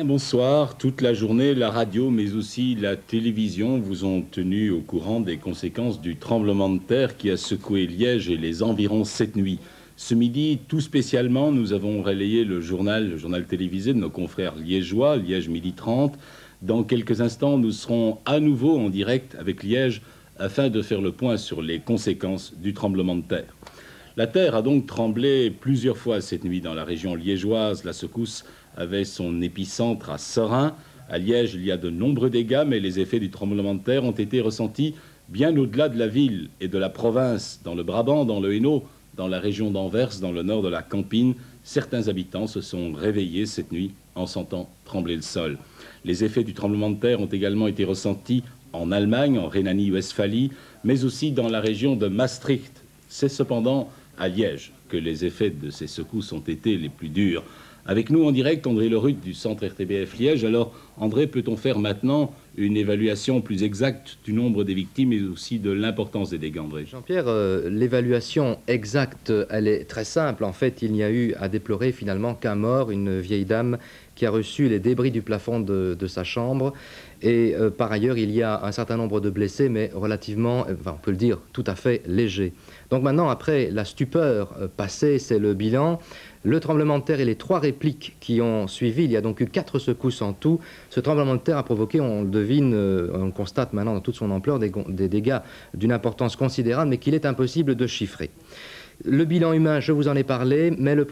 Bonsoir. Toute la journée, la radio, mais aussi la télévision vous ont tenu au courant des conséquences du tremblement de terre qui a secoué Liège et les environs cette nuit. Ce midi, tout spécialement, nous avons relayé le journal télévisé de nos confrères liégeois, Liège midi 30. Dans quelques instants, nous serons à nouveau en direct avec Liège afin de faire le point sur les conséquences du tremblement de terre. La terre a donc tremblé plusieurs fois cette nuit dans la région liégeoise. La secousse avait son épicentre à Serein. À Liège, il y a de nombreux dégâts, mais les effets du tremblement de terre ont été ressentis bien au-delà de la ville et de la province, dans le Brabant, dans le Hainaut, dans la région d'Anvers, dans le nord de la Campine. Certains habitants se sont réveillés cette nuit en sentant trembler le sol. Les effets du tremblement de terre ont également été ressentis en Allemagne, en Rhénanie-Westphalie, mais aussi dans la région de Maastricht. C'est cependant à Liège que les effets de ces secousses ont été les plus durs. Avec nous en direct, André Leruth du centre RTBF Liège. Alors, André, peut-on faire maintenant une évaluation plus exacte du nombre des victimes et aussi de l'importance des dégâts, André? Jean-Pierre, l'évaluation exacte, elle est très simple. En fait, il n'y a eu à déplorer finalement qu'un mort, une vieille dame qui a reçu les débris du plafond de sa chambre. Et par ailleurs, il y a un certain nombre de blessés, mais relativement, on peut le dire, tout à fait légers. Donc maintenant, après la stupeur passée, c'est le bilan. Le tremblement de terre et les 3 répliques qui ont suivi, il y a donc eu 4 secousses en tout. Ce tremblement de terre a provoqué, on le devine, on le constate maintenant dans toute son ampleur, des dégâts d'une importance considérable, mais qu'il est impossible de chiffrer. Le bilan humain, je vous en ai parlé, mais le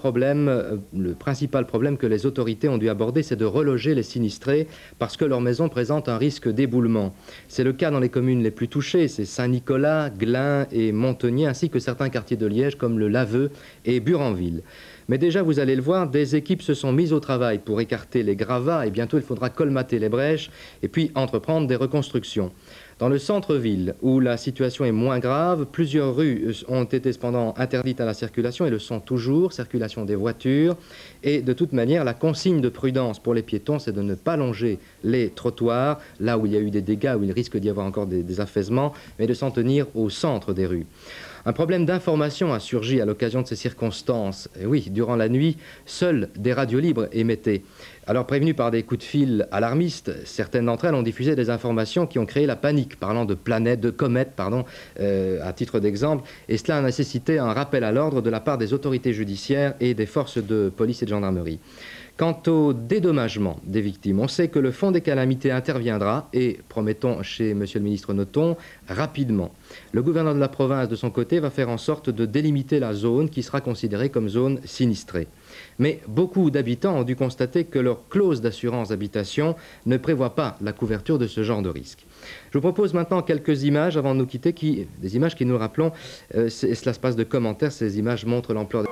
principal problème que les autorités ont dû aborder, c'est de reloger les sinistrés parce que leur maison présente un risque d'éboulement. C'est le cas dans les communes les plus touchées, c'est Saint-Nicolas, Glun et Montenier, ainsi que certains quartiers de Liège comme le Laveux et Buranville. Mais déjà, vous allez le voir, des équipes se sont mises au travail pour écarter les gravats et bientôt il faudra colmater les brèches et puis entreprendre des reconstructions. Dans le centre-ville, où la situation est moins grave, plusieurs rues ont été cependant interdites à la circulation et le sont toujours, circulation des voitures. Et de toute manière, la consigne de prudence pour les piétons, c'est de ne pas longer les trottoirs, là où il y a eu des dégâts, où il risque d'y avoir encore des afaisements, mais de s'en tenir au centre des rues. Un problème d'information a surgi à l'occasion de ces circonstances. Et oui, durant la nuit, seules des radios libres émettaient. Alors prévenues par des coups de fil alarmistes, certaines d'entre elles ont diffusé des informations qui ont créé la panique, parlant de comètes, à titre d'exemple. Et cela a nécessité un rappel à l'ordre de la part des autorités judiciaires et des forces de police et de gendarmerie. Quant au dédommagement des victimes, on sait que le fonds des calamités interviendra et, promettons chez Monsieur le ministre Nothomb, rapidement. Le gouverneur de la province, de son côté, va faire en sorte de délimiter la zone qui sera considérée comme zone sinistrée. Mais beaucoup d'habitants ont dû constater que leur clause d'assurance habitation ne prévoit pas la couverture de ce genre de risque. Je vous propose maintenant quelques images avant de nous quitter, des images qui nous rappelons, cela se passe de commentaires, ces images montrent l'ampleur des...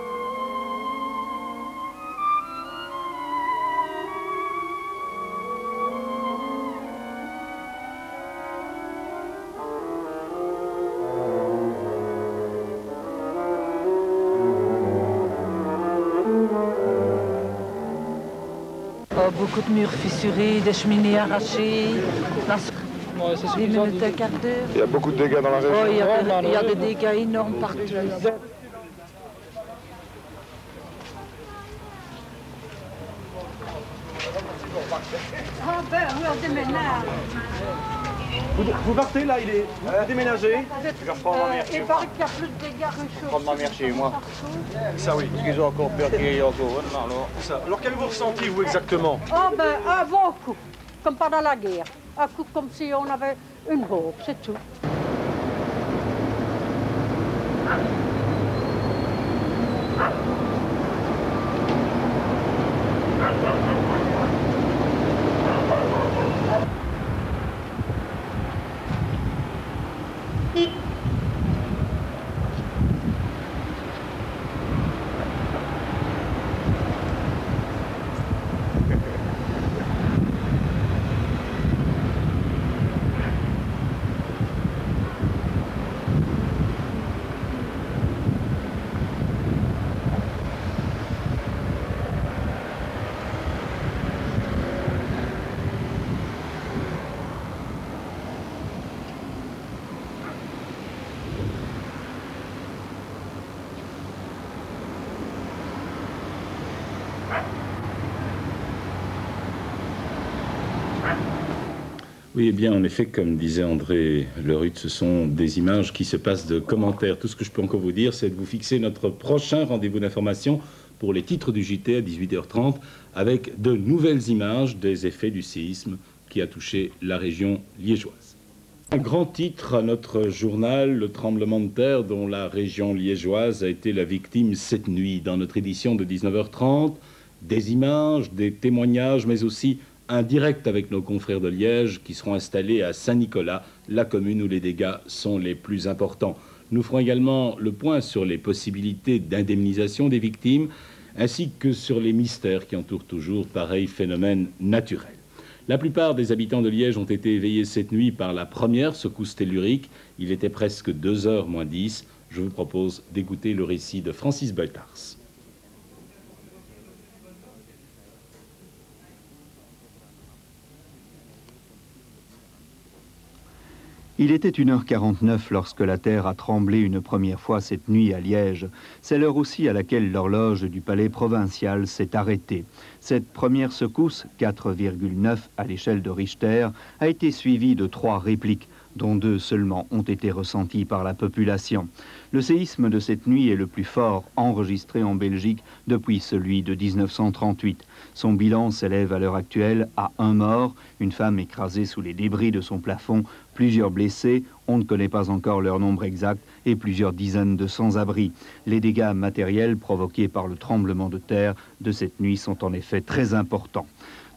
Beaucoup de murs fissurés, des cheminées arrachées, des minutes de quart d'heure. Il y a beaucoup de dégâts dans la région. Oh, il y a des dégâts énormes partout. Vous partez là, vous déménagez. Il paraît qu'il y a plus de dégâts que Prendre ma mère chez moi. Ça oui. Ils ont encore peur qu'il y ait encore Ça. Alors qu'avez-vous ressenti vous exactement? Un bon coup, comme pendant la guerre. Un coup comme si on avait une bombe, c'est tout. Oui, eh bien, en effet, comme disait André Lerut, ce sont des images qui se passent de commentaires. Tout ce que je peux encore vous dire, c'est de vous fixer notre prochain rendez-vous d'information pour les titres du JT à 18h30 avec de nouvelles images des effets du séisme qui a touché la région liégeoise. Un grand titre à notre journal, le tremblement de terre dont la région liégeoise a été la victime cette nuit. Dans notre édition de 19h30, des images, des témoignages, mais aussi un direct avec nos confrères de Liège qui seront installés à Saint-Nicolas, la commune où les dégâts sont les plus importants. Nous ferons également le point sur les possibilités d'indemnisation des victimes, ainsi que sur les mystères qui entourent toujours pareil phénomène naturel. La plupart des habitants de Liège ont été éveillés cette nuit par la première secousse tellurique. Il était presque 2h moins 10. Je vous propose d'écouter le récit de Francis Beutars. Il était 1h49 lorsque la terre a tremblé une première fois cette nuit à Liège. C'est l'heure aussi à laquelle l'horloge du palais provincial s'est arrêtée. Cette première secousse, 4,9 à l'échelle de Richter, a été suivie de 3 répliques, dont 2 seulement ont été ressenties par la population. Le séisme de cette nuit est le plus fort enregistré en Belgique depuis celui de 1938. Son bilan s'élève à l'heure actuelle à 1 mort, une femme écrasée sous les débris de son plafond, plusieurs blessés, on ne connaît pas encore leur nombre exact, et plusieurs dizaines de sans-abri. Les dégâts matériels provoqués par le tremblement de terre de cette nuit sont en effet très importants.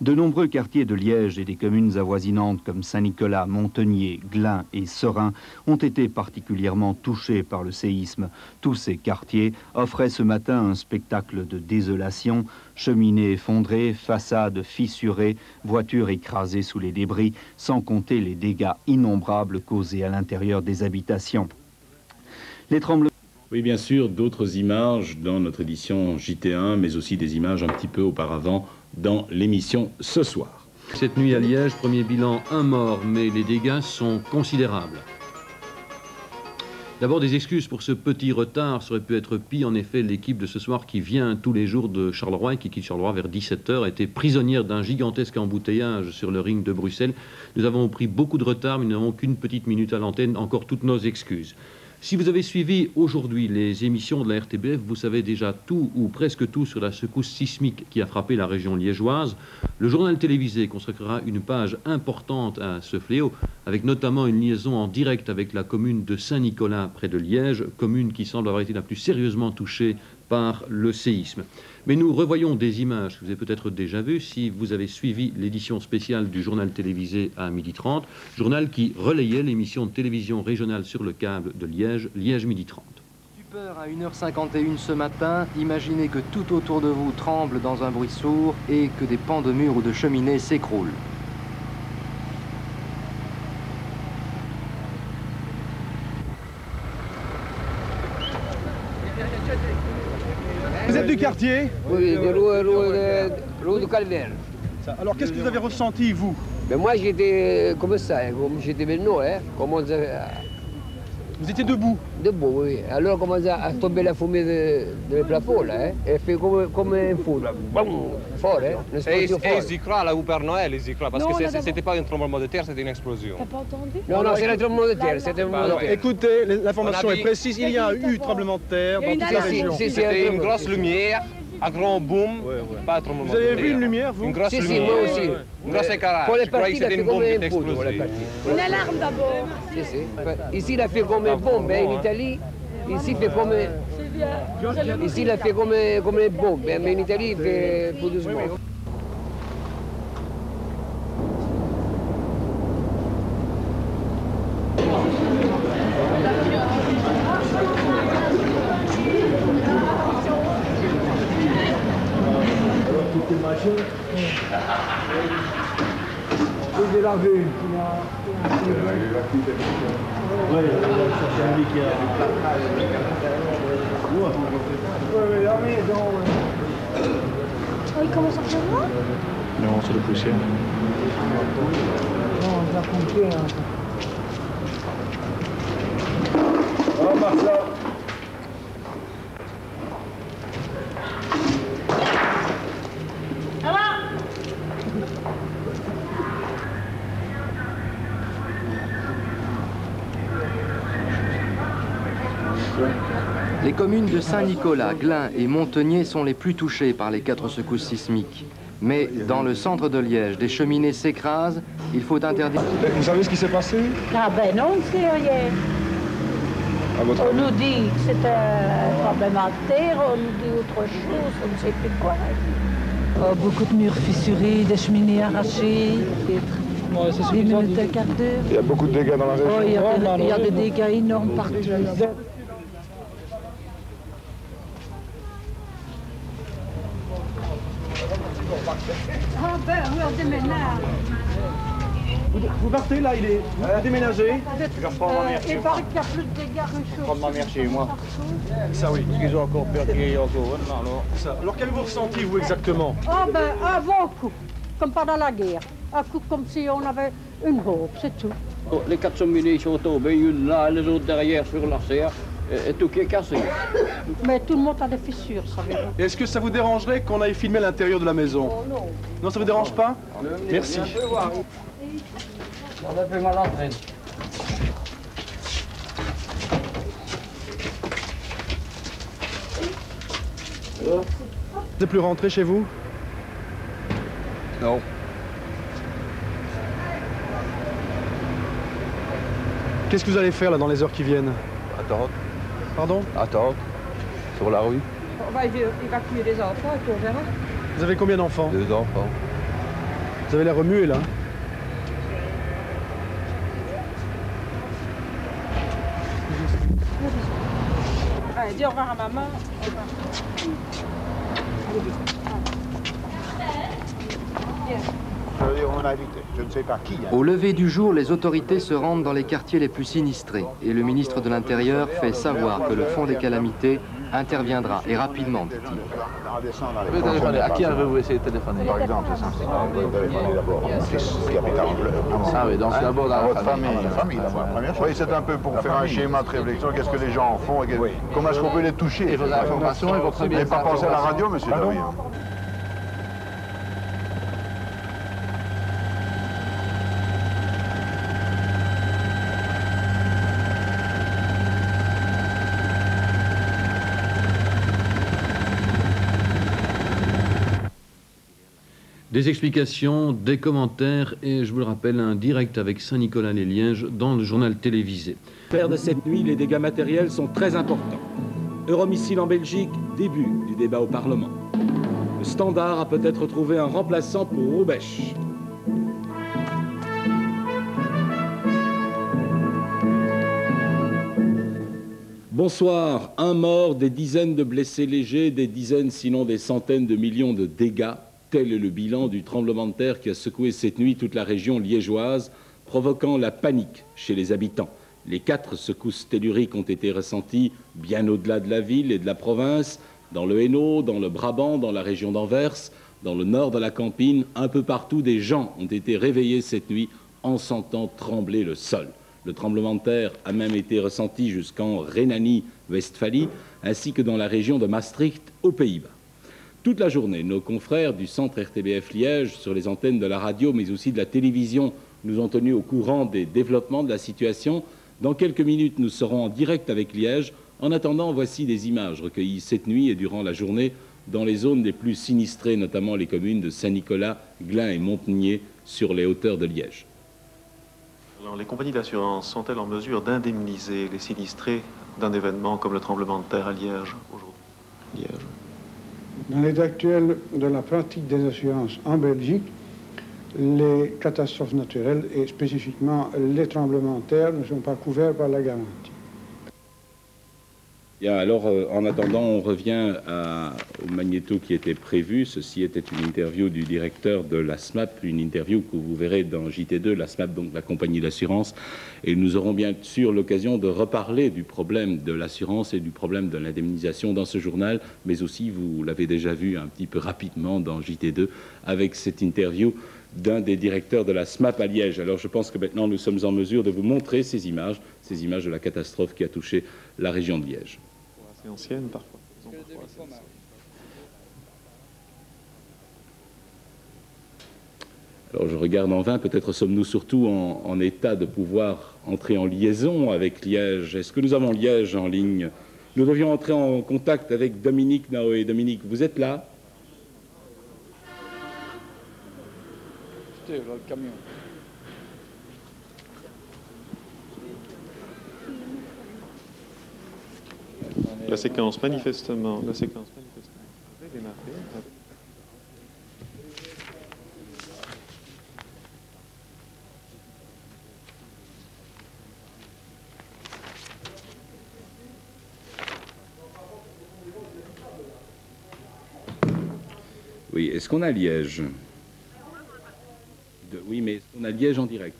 De nombreux quartiers de Liège et des communes avoisinantes comme Saint-Nicolas, Montenier, Glun et Serein ont été particulièrement touchés par le séisme. Tous ces quartiers offraient ce matin un spectacle de désolation, cheminées effondrées, façades fissurées, voitures écrasées sous les débris, sans compter les dégâts innombrables causés à l'intérieur des habitations. Les tremblements... Oui, bien sûr, d'autres images dans notre édition JT1, mais aussi des images un petit peu auparavant dans l'émission ce soir. Cette nuit à Liège, premier bilan, 1 mort, mais les dégâts sont considérables. D'abord, des excuses pour ce petit retard, ça aurait pu être pire. En effet, l'équipe de ce soir qui vient tous les jours de Charleroi et qui quitte Charleroi vers 17h a été prisonnière d'un gigantesque embouteillage sur le ring de Bruxelles. Nous avons pris beaucoup de retard, mais nous n'avons qu'une petite minute à l'antenne, encore toutes nos excuses. Si vous avez suivi aujourd'hui les émissions de la RTBF, vous savez déjà tout ou presque tout sur la secousse sismique qui a frappé la région liégeoise. Le journal télévisé consacrera une page importante à ce fléau, avec notamment une liaison en direct avec la commune de Saint-Nicolas près de Liège, commune qui semble avoir été la plus sérieusement touchée par le séisme. Mais nous revoyons des images que vous avez peut-être déjà vues si vous avez suivi l'édition spéciale du journal télévisé à 12h30, journal qui relayait l'émission de télévision régionale sur le câble de Liège, Liège 12h30. Stupeur à 1h51 ce matin, imaginez que tout autour de vous tremble dans un bruit sourd et que des pans de murs ou de cheminées s'écroulent. Vous êtes du quartier? Oui, de rue de Calvaire. Alors qu'est-ce que vous avez ressenti, vous? Mais moi j'étais comme ça, comme j'étais maintenant, Vous étiez debout? debout, oui. Alors commence à tomber la fumée de plafond, là, et fait comme un fou, là. Boum, fort, une explosion forte. Ils y croient, là, au Père Noël, ils y croient, parce que c'était pas un tremblement de terre, c'était une explosion. T'as pas entendu? Non, c'est un tremblement de terre, c'était un tremblement de terre. Écoutez, l'information est précise, il y a eu tremblement de terre dans toute la région. C'était une grosse lumière, un grand boom, pas un tremblement de terre. Vous avez vu une lumière, vous? Une grosse lumière. Si, moi aussi. Une grosse éclairage. Pour les Je croyais parties, que c'était une bombe qui était explosée. Une alarme d'abord. Si. Ici, il a fait comme une bombe, en Italie. Ici, il fait comme... Ici, il a fait comme une bombe, mais en Italie, il fait plus doucement. J'ai lavé une. Oui, c'est un lit qui a... Oui, la maison... Oh, il commence à pleuvoir? Non, c'est le poussière. Non, on va compter. Oh, Marcel. Les communes de Saint-Nicolas, Glun et Montenier sont les plus touchées par les 4 secousses sismiques. Mais dans le centre de Liège, des cheminées s'écrasent, il faut interdire... Vous savez ce qui s'est passé? Ah ben non, on ne sait rien. On nous dit que c'est un tremblement de terre, on nous dit autre chose, on ne sait plus quoi. Oh, beaucoup de murs fissurés, des cheminées arrachées, des minutes d'un quart d'heure. Il y a beaucoup de dégâts dans la région. Oh, il y a des dégâts énormes partout. Ah ben, on déménage. Vous partez là, il est déménagé. Il paraît qu'il n'y a plus de dégâts Je prends ma mère chez moi. Ça oui. Ils ont encore peur qu'il y ait encore un, alors. Ça. Alors qu'avez-vous ressenti, vous, exactement? Ah ben, un bon coup, comme pendant la guerre. Un coup comme si on avait une bombe, c'est tout. Les 4 cheminées sont tombées, une là, les autres derrière sur la serre, et tout qui est cassé. Mais tout le monde a des fissures, savez-vous. Est-ce que ça vous dérangerait qu'on aille filmer l'intérieur de la maison? Non. Non, ça vous dérange pas? Merci. On a fait mal à l'entraîne. Vous n'êtes plus rentré chez vous? Non. Qu'est-ce que vous allez faire là dans les heures qui viennent? Attends. Pardon? Attends. Sur la rue. On va évacuer les enfants et puis on verra. Vous avez combien d'enfants? 2 enfants. Vous avez l'air remué là. Allez, dis au revoir à maman. On a invité, je ne sais pas qui. Au lever du jour, les autorités se rendent dans les quartiers les plus sinistrés et le ministre de l'Intérieur fait savoir que le Fonds des calamités interviendra, et rapidement, dit-il. À qui avez-vous essayé de téléphoner? Par exemple, c'est ça. Vous téléphonez d'abord à mon fils qui habite à Angleux. Ah oui, donc d'abord dans votre famille. Première chose. Oui, c'est un peu pour faire un schéma de réflexion. Qu'est-ce que les gens en font et comment est-ce qu'on peut les toucher? Et vos informations et votre... Vous n'avez pas pensé à la radio, monsieur David? Des explications, des commentaires et, je vous le rappelle, un direct avec Saint-Nicolas-les-Lièges dans le journal télévisé. Faire de cette nuit, les dégâts matériels sont très importants. Euromissile en Belgique, début du débat au Parlement. Le Standard a peut-être trouvé un remplaçant pour Roubaix. Bonsoir. Un mort, des dizaines de blessés légers, des dizaines sinon des centaines de millions de dégâts. Tel est le bilan du tremblement de terre qui a secoué cette nuit toute la région liégeoise, provoquant la panique chez les habitants. Les 4 secousses telluriques ont été ressenties bien au-delà de la ville et de la province, dans le Hainaut, dans le Brabant, dans la région d'Anvers, dans le nord de la Campine. Un peu partout, des gens ont été réveillés cette nuit en sentant trembler le sol. Le tremblement de terre a même été ressenti jusqu'en Rhénanie-Westphalie, ainsi que dans la région de Maastricht, aux Pays-Bas. Toute la journée, nos confrères du centre RTBF Liège, sur les antennes de la radio, mais aussi de la télévision, nous ont tenus au courant des développements de la situation. Dans quelques minutes, nous serons en direct avec Liège. En attendant, voici des images recueillies cette nuit et durant la journée dans les zones les plus sinistrées, notamment les communes de Saint-Nicolas, Glun et Montenier, sur les hauteurs de Liège. Alors, les compagnies d'assurance sont-elles en mesure d'indemniser les sinistrés d'un événement comme le tremblement de terre à Liège aujourd'hui? Liège. Dans l'état actuel de la pratique des assurances en Belgique, les catastrophes naturelles et spécifiquement les tremblements de terre ne sont pas couverts par la garantie. Bien, alors, en attendant, on revient au magnéto qui était prévu. Ceci était une interview du directeur de la SMAP, une interview que vous verrez dans JT2, la SMAP, donc la compagnie d'assurance. Et nous aurons bien sûr l'occasion de reparler du problème de l'assurance et du problème de l'indemnisation dans ce journal, mais aussi, vous l'avez déjà vu un petit peu rapidement dans JT2, avec cette interview d'un des directeurs de la SMAP à Liège. Alors je pense que maintenant nous sommes en mesure de vous montrer ces images de la catastrophe qui a touché la région de Liège. C'est ancienne parfois. Alors je regarde en vain, peut-être sommes-nous surtout en état de pouvoir entrer en liaison avec Liège. Est-ce que nous avons Liège en ligne Nous devions entrer en contact avec Dominique Naoé. Dominique, vous êtes là? Le camion. La séquence manifestement est démarrée. Oui, est-ce qu'on a Liège? Oui, mais est-ce qu'on a Liège en direct?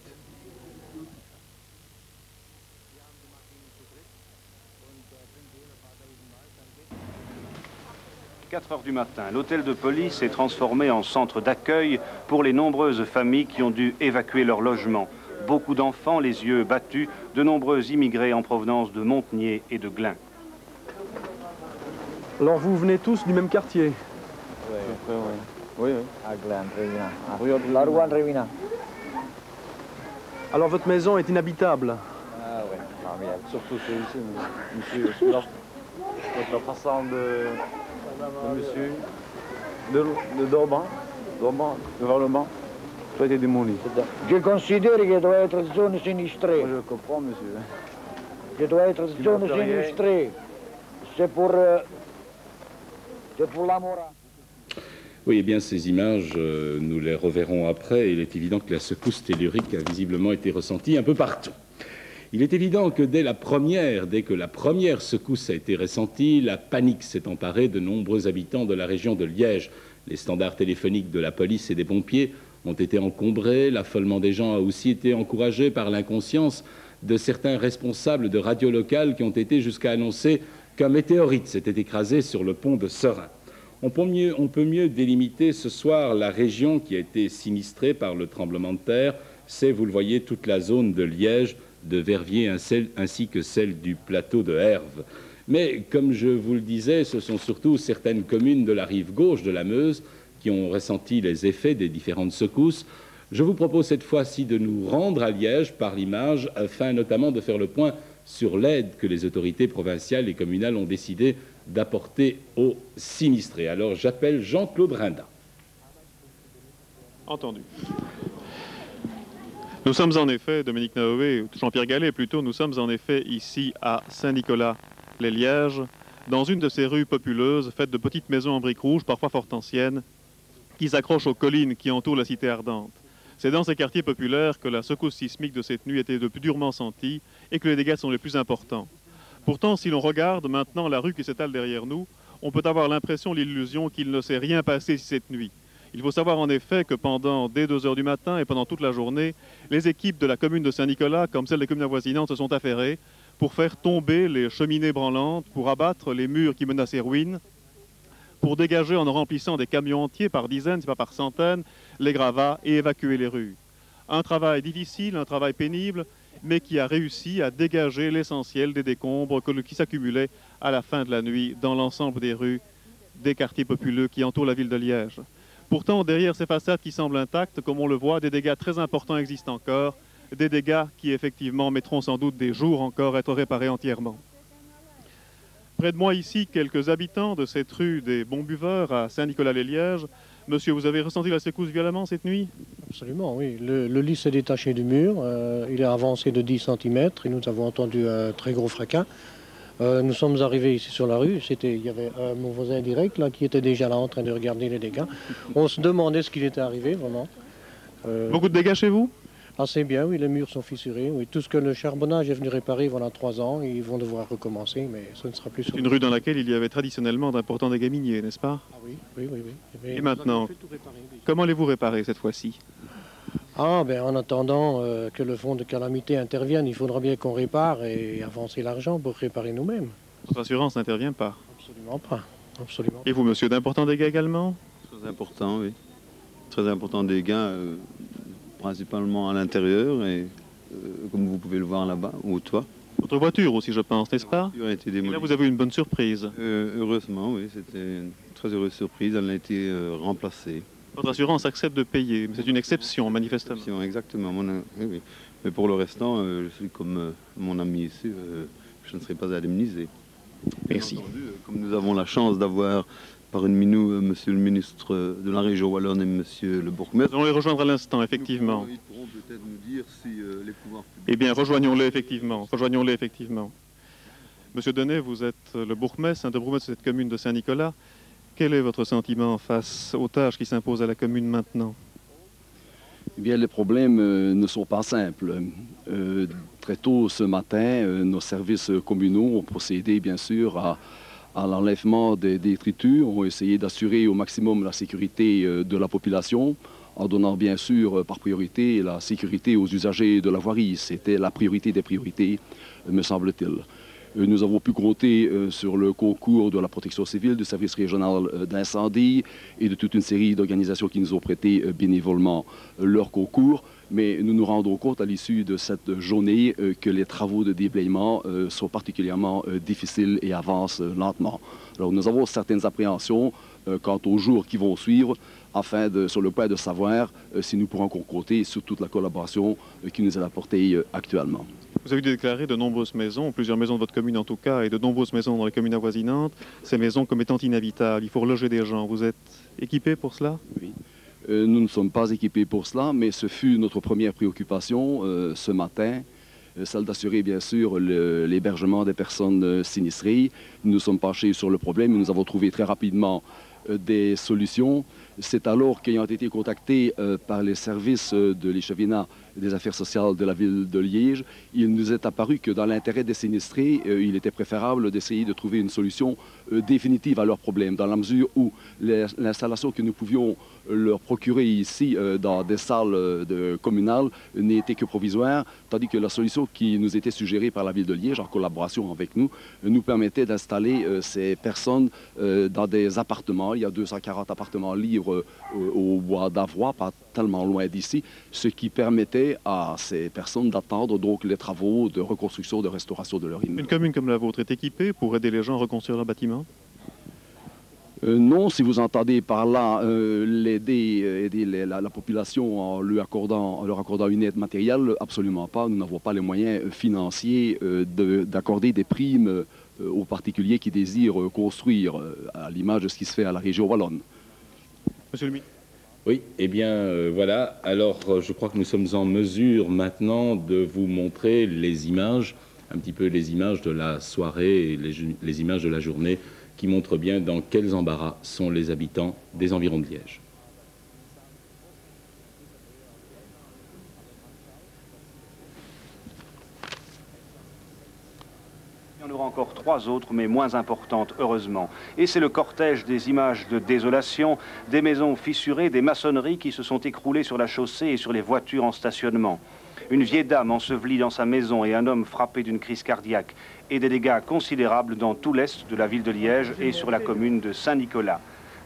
4 heures du matin, l'hôtel de police est transformé en centre d'accueil pour les nombreuses familles qui ont dû évacuer leur logement. Beaucoup d'enfants, les yeux battus, de nombreux immigrés en provenance de Montenier et de Glun. Alors vous venez tous du même quartier? Oui. À Glun, la rue Andrevina. Alors votre maison est inhabitable? Ah oui, surtout celui-ci, monsieur. Votre façon de monsieur, de Dorban, devant le banc, tout a été démoli. Je considère qu'il doit être zone sinistrée. Je comprends, monsieur. Je dois être zone sinistrée. C'est pour la morale. Oui, eh bien, ces images, nous les reverrons après. Il est évident que la secousse tellurique a visiblement été ressentie un peu partout. Il est évident que dès que la première secousse a été ressentie, la panique s'est emparée de nombreux habitants de la région de Liège. Les standards téléphoniques de la police et des pompiers ont été encombrés. L'affolement des gens a aussi été encouragé par l'inconscience de certains responsables de radio locales qui ont été jusqu'à annoncer qu'un météorite s'était écrasé sur le pont de Serein. On peut mieux délimiter ce soir la région qui a été sinistrée par le tremblement de terre. C'est, vous le voyez, toute la zone de Liège, de Verviers, ainsi que celle du plateau de Herve. Mais, comme je vous le disais, ce sont surtout certaines communes de la rive gauche de la Meuse qui ont ressenti les effets des différentes secousses. Je vous propose cette fois-ci de nous rendre à Liège par l'image, afin notamment de faire le point sur l'aide que les autorités provinciales et communales ont décidé d'apporter aux sinistrés. Alors j'appelle Jean-Claude Rinda. Entendu. Nous sommes en effet, Dominique Naoé, Jean-Pierre Gallet plutôt, nous sommes en effet ici à Saint-Nicolas-les-Lièges, dans une de ces rues populeuses faites de petites maisons en briques rouges, parfois fort anciennes, qui s'accrochent aux collines qui entourent la cité ardente. C'est dans ces quartiers populaires que la secousse sismique de cette nuit était de plus durement sentie et que les dégâts sont les plus importants. Pourtant, si l'on regarde maintenant la rue qui s'étale derrière nous, on peut avoir l'impression, l'illusion qu'il ne s'est rien passé cette nuit. Il faut savoir en effet que dès 2 heures du matin et pendant toute la journée, les équipes de la commune de Saint-Nicolas, comme celles des communes avoisinantes, se sont affairées pour faire tomber les cheminées branlantes, pour abattre les murs qui menacent les ruines, pour dégager en remplissant des camions entiers par dizaines, si pas par centaines, les gravats et évacuer les rues. Un travail difficile, un travail pénible, mais qui a réussi à dégager l'essentiel des décombres qui s'accumulaient à la fin de la nuit dans l'ensemble des rues des quartiers populeux qui entourent la ville de Liège. Pourtant, derrière ces façades qui semblent intactes, comme on le voit, des dégâts très importants existent encore, des dégâts qui effectivement mettront sans doute des jours encore à être réparés entièrement. Près de moi ici, quelques habitants de cette rue des Bons Buveurs à Saint-Nicolas-les-Lièges. Monsieur, vous avez ressenti la secousse violemment cette nuit? Absolument, oui. Le lit s'est détaché du mur, il a avancé de 10 cm et nous avons entendu un très gros fracas. Nous sommes arrivés ici sur la rue, il y avait mon voisin direct là, qui était déjà là en train de regarder les dégâts. On se demandait ce qu'il était arrivé, vraiment. Beaucoup de dégâts chez vous? Assez bien, oui, les murs sont fissurés. Oui. Tout ce que le charbonnage est venu réparer voilà 3 ans, ils vont devoir recommencer, mais ce ne sera plus... C'est une rue dans laquelle il y avait traditionnellement d'importants dégâts miniers, n'est-ce pas? Ah oui, oui, oui. Oui. Et maintenant, comment allez-vous réparer cette fois-ci? Ah, ben en attendant que le fonds de calamité intervienne, il faudra bien qu'on répare et avancer l'argent pour réparer nous-mêmes. Votre assurance n'intervient pas? Absolument pas. Absolument. Et vous, monsieur, d'importants dégâts également? Très important, oui. Très importants dégâts, principalement à l'intérieur et comme vous pouvez le voir là-bas, au toit. Votre voiture aussi, je pense, n'est-ce pas? La voiture a été démolie. Et là, vous avez eu une bonne surprise. Heureusement, oui, c'était une très heureuse surprise. Elle a été remplacée. Votre assurance accepte de payer, mais c'est une exception, manifestement. Exactement. Oui. Mais pour le restant, je suis comme mon ami ici, je ne serai pas indemnisé. Merci. Comme nous avons la chance d'avoir parmi nous monsieur le ministre de la région wallonne et monsieur le bourgmestre. Nous allons les rejoindre à l'instant, effectivement. Ils pourront peut-être nous dire si les pouvoirs publics... Eh bien, rejoignons-les, effectivement. Rejoignons-les, effectivement. Monsieur Denet, vous êtes le bourgmestre, un des bourgmestres de cette commune de Saint-Nicolas. Quel est votre sentiment face aux tâches qui s'imposent à la commune maintenant? Eh bien, les problèmes ne sont pas simples. Très tôt ce matin, nos services communaux ont procédé, bien sûr, à l'enlèvement des détritus, ont essayé d'assurer au maximum la sécurité de la population, en donnant, bien sûr, par priorité la sécurité aux usagers de la voirie. C'était la priorité des priorités, me semble-t-il. Nous avons pu compter sur le concours de la protection civile, du service régional d'incendie et de toute une série d'organisations qui nous ont prêté bénévolement leur concours. Mais nous nous rendons compte à l'issue de cette journée que les travaux de déblayement sont particulièrement difficiles et avancent lentement. Alors nous avons certaines appréhensions quant aux jours qui vont suivre, sur le point de savoir si nous pourrons compter sur toute la collaboration qui nous est apportée actuellement. Vous avez déclaré de nombreuses maisons, plusieurs maisons de votre commune en tout cas, et de nombreuses maisons dans les communes avoisinantes, ces maisons comme étant inhabitables. Il faut reloger des gens. Vous êtes équipés pour cela? Oui. Nous ne sommes pas équipés pour cela, mais ce fut notre première préoccupation ce matin, celle d'assurer bien sûr l'hébergement des personnes sinistrées. Nous nous sommes penchés sur le problème et nous avons trouvé très rapidement des solutions. C'est alors qu'ayant été contactés par les services de l'échevinat des affaires sociales de la ville de Liège, il nous est apparu que dans l'intérêt des sinistrés, il était préférable d'essayer de trouver une solution définitive à leurs problèmes, dans la mesure où l'installation que nous pouvions leur procurer ici dans des salles communales n'était que provisoire, tandis que la solution qui nous était suggérée par la ville de Liège, en collaboration avec nous, nous permettait d'installer ces personnes dans des appartements. Il y a 240 appartements libres au bois d'Avroy, pas tellement loin d'ici, ce qui permettait à ces personnes d'attendre donc les travaux de reconstruction, de restauration de leur immeuble. Une commune comme la vôtre est équipée pour aider les gens à reconstruire leur bâtiment? Non, si vous entendez par là aider la population en leur accordant une aide matérielle, absolument pas. Nous n'avons pas les moyens financiers d'accorder des primes aux particuliers qui désirent construire, à l'image de ce qui se fait à la région wallonne. Monsieur le ministre. Oui, eh bien voilà. Alors je crois que nous sommes en mesure maintenant de vous montrer les images, un petit peu les images de la soirée et les images de la journée qui montrent bien dans quels embarras sont les habitants des environs de Liège. Il y en aura encore 3 autres, mais moins importantes, heureusement. Et c'est le cortège des images de désolation, des maisons fissurées, des maçonneries qui se sont écroulées sur la chaussée et sur les voitures en stationnement. Une vieille dame ensevelie dans sa maison et un homme frappé d'une crise cardiaque. Et des dégâts considérables dans tout l'est de la ville de Liège et sur la commune de Saint-Nicolas.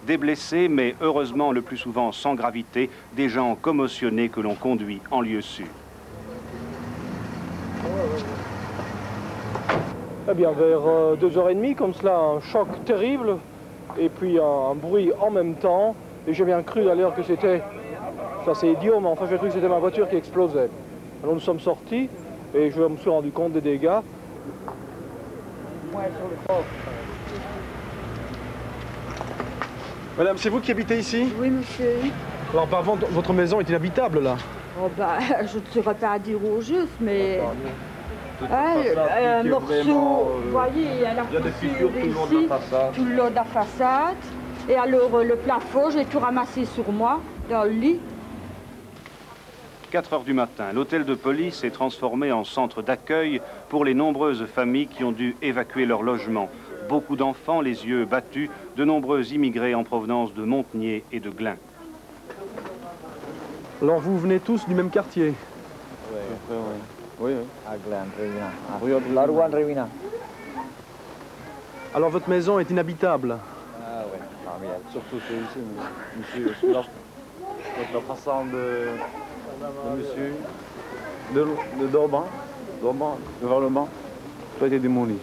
Des blessés, mais heureusement le plus souvent sans gravité, des gens commotionnés que l'on conduit en lieu sûr. Eh bien, vers 2h30, comme cela, un choc terrible, et puis un bruit en même temps. Et j'ai bien cru d'ailleurs que c'était, ça c'est idiot, mais enfin j'ai cru que c'était ma voiture qui explosait. Alors nous sommes sortis, et je me suis rendu compte des dégâts. Madame, c'est vous qui habitez ici? Oui, monsieur. Alors, apparemment, votre maison est inhabitable, là? Oh, bah, je ne saurais pas dire au juste, mais... un morceau, vous voyez, il y a la fissure ici, tout le long de la façade. Et alors, le plafond, j'ai tout ramassé sur moi, dans le lit. 4 heures du matin, l'hôtel de police est transformé en centre d'accueil pour les nombreuses familles qui ont dû évacuer leur logement. Beaucoup d'enfants, les yeux battus, de nombreux immigrés en provenance de Montenier et de Glun. Alors vous venez tous du même quartier? Oui. À Glun, la rue Andrévina. Alors votre maison est inhabitable? Ah oui, surtout celui-ci, monsieur. Votre façade de monsieur, de Dorban, devant le banc, tout a été démoli.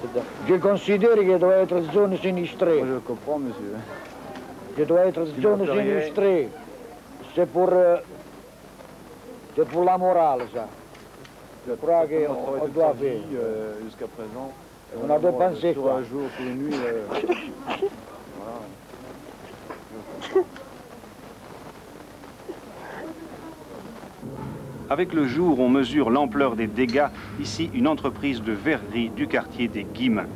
Je considère qu'il doit être zone sinistrée. Je comprends, monsieur. Il doit être zone sinistrée. C'est pour la morale, ça. Je crois qu'on doit faire. Jusqu'à présent, On a dépensé sur quoi. un jour, sur une nuit. Voilà. Avec le jour, on mesure l'ampleur des dégâts. Ici, une entreprise de verrerie du quartier des Guillemins.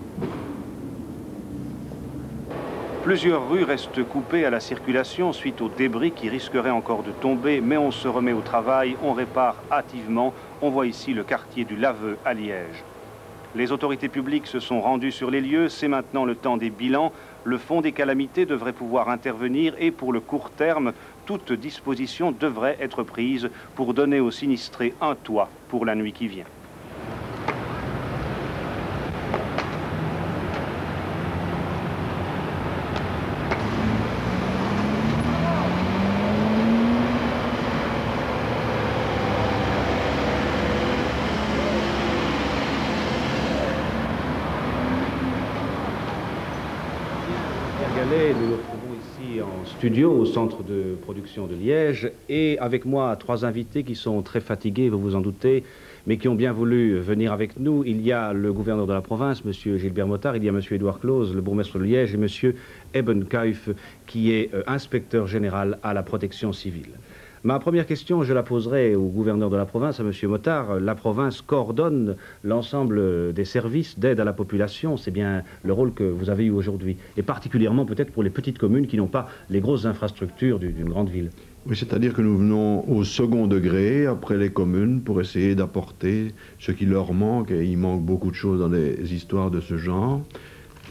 Plusieurs rues restent coupées à la circulation suite aux débris qui risqueraient encore de tomber, mais on se remet au travail, on répare hâtivement. On voit ici le quartier du Laveux à Liège. Les autorités publiques se sont rendues sur les lieux, c'est maintenant le temps des bilans. Le fonds des calamités devrait pouvoir intervenir et pour le court terme, toute disposition devrait être prise pour donner aux sinistrés un toit pour la nuit qui vient. Nous nous retrouvons ici en studio au centre de production de Liège et avec moi 3 invités qui sont très fatigués, vous vous en doutez, mais qui ont bien voulu venir avec nous. Il y a le gouverneur de la province, M. Gilbert Mottard, il y a M. Édouard Close, le bourgmestre de Liège, et M. Eben Kuif, qui est inspecteur général à la protection civile. Ma première question, je la poserai au gouverneur de la province, à M. Mottard. La province coordonne l'ensemble des services d'aide à la population. C'est bien le rôle que vous avez eu aujourd'hui. Et particulièrement peut-être pour les petites communes qui n'ont pas les grosses infrastructures d'une grande ville. Oui, c'est-à-dire que nous venons au second degré, après les communes, pour essayer d'apporter ce qui leur manque. Et il manque beaucoup de choses dans des histoires de ce genre.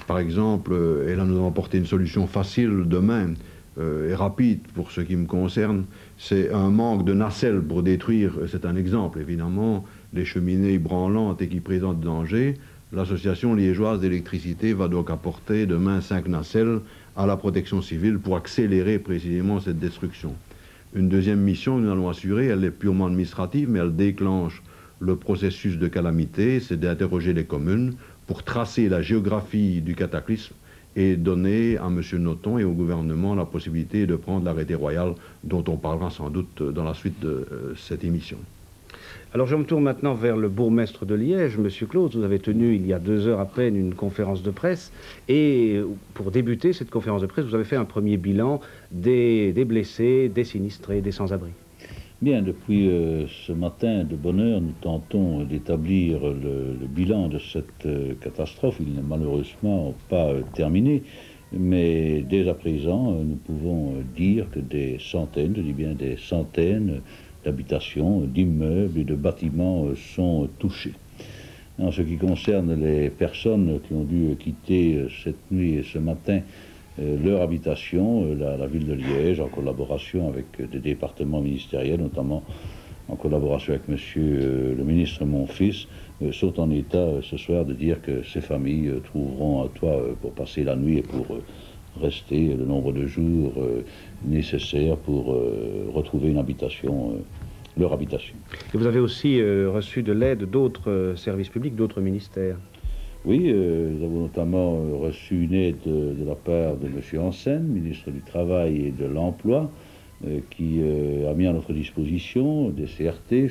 Par exemple, et là nous avons apporté une solution facile demain, et rapide pour ce qui me concerne, c'est un manque de nacelles pour détruire, c'est un exemple évidemment, les cheminées branlantes et qui présentent danger. L'association liégeoise d'électricité va donc apporter demain 5 nacelles à la protection civile pour accélérer précisément cette destruction. Une deuxième mission que nous allons assurer, elle est purement administrative, mais elle déclenche le processus de calamité, c'est d'interroger les communes pour tracer la géographie du cataclysme et donner à M. Nothomb et au gouvernement la possibilité de prendre l'arrêté royal dont on parlera sans doute dans la suite de cette émission. Alors je me tourne maintenant vers le bourgmestre de Liège, M. Close. Vous avez tenu il y a 2 heures à peine une conférence de presse et pour débuter cette conférence de presse, vous avez fait un premier bilan des blessés, des sinistrés, des sans-abri. Bien, depuis ce matin de bonne heure, nous tentons d'établir le bilan de cette catastrophe. Il n'est malheureusement pas terminé, mais dès à présent, nous pouvons dire que des centaines, je dis bien des centaines d'habitations, d'immeubles et de bâtiments sont touchés. En ce qui concerne les personnes qui ont dû quitter cette nuit et ce matin leur habitation, la ville de Liège, en collaboration avec des départements ministériels, notamment en collaboration avec monsieur le ministre mon fils, sont en état ce soir de dire que ces familles trouveront un toit pour passer la nuit et pour rester le nombre de jours nécessaires pour retrouver une habitation, leur habitation. Et vous avez aussi reçu de l'aide d'autres services publics, d'autres ministères? Oui, nous avons notamment reçu une aide de la part de M. Hansen, ministre du Travail et de l'Emploi, qui a mis à notre disposition des CRT,